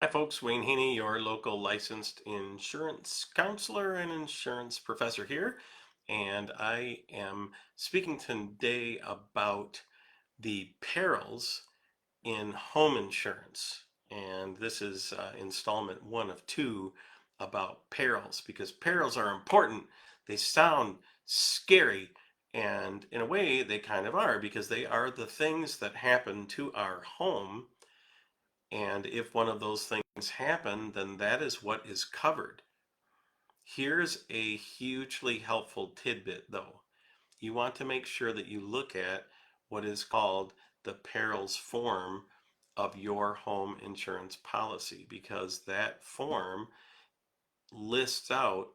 Hi folks, Wayne Haney, your local licensed insurance counselor and insurance professor here. And I am speaking today about the perils in home insurance. And this is installment one of two about perils because perils are important. They sound scary, and in a way, they kind of are because they are the things that happen to our home, and if one of those things happen, then that is what is covered. Here's a hugely helpful tidbit though. You want to make sure that you look at what is called the perils form of your home insurance policy, because that form lists out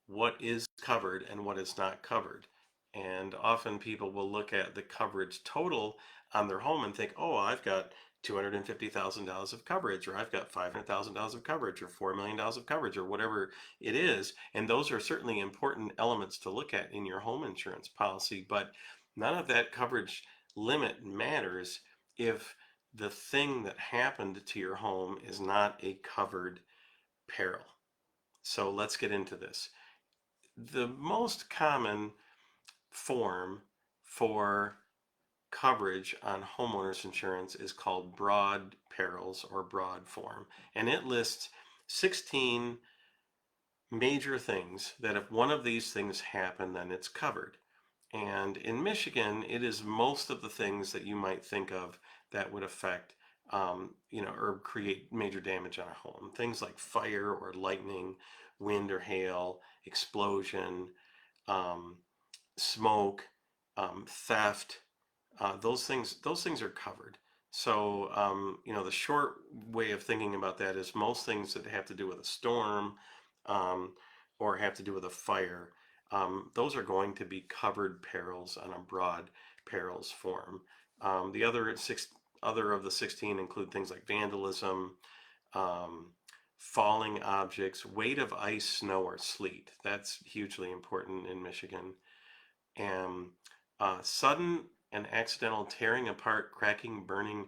what is covered and what is not covered. And often people will look at the coverage total on their home and think, oh, I've got $250,000 of coverage, or I've got $500,000 of coverage, or $4 million of coverage, or whatever it is. And those are certainly important elements to look at in your home insurance policy, but none of that coverage limit matters if the thing that happened to your home is not a covered peril. So let's get into this. The most common form for coverage on homeowners insurance is called Broad Perils or Broad Form, and it lists 16 major things that if one of these things happen, then it's covered. And in Michigan, it is most of the things that you might think of that would affect, or create major damage on a home. Things like fire or lightning, wind or hail, explosion, um, smoke, theft. Those things are covered. So, the short way of thinking about that is most things that have to do with a storm, um, or have to do with a fire, those are going to be covered perils on a broad perils form. The other of the 16 include things like vandalism, um, falling objects, weight of ice, snow, or sleet. That's hugely important in Michigan. And sudden and accidental tearing apart, cracking, burning,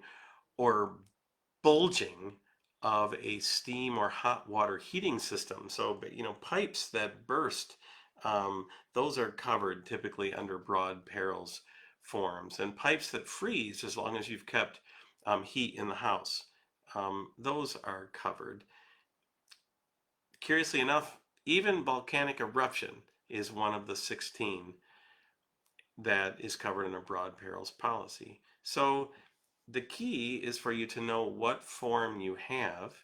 or bulging of a steam or hot water heating system. So, pipes that burst, those are covered typically under broad perils forms. And pipes that freeze, as long as you've kept heat in the house, those are covered. Curiously enough, even volcanic eruption is one of the 16 that is covered in a broad perils policy. So the key is for you to know what form you have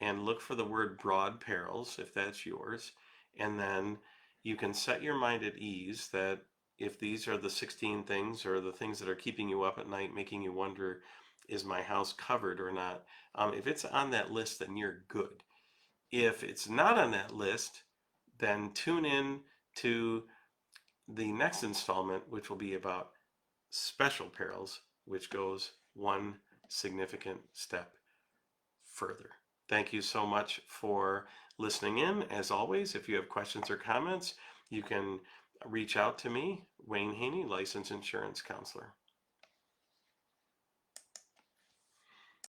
and look for the word broad perils if that's yours. And then you can set your mind at ease that if these are the 16 things or the things that are keeping you up at night, making you wonder, is my house covered or not? If it's on that list, then you're good. If it's not on that list, then tune in to the next installment, which will be about special perils, which goes one significant step further. Thank you so much for listening in. As always, if you have questions or comments, you can reach out to me, Wayne Haney, licensed insurance counselor.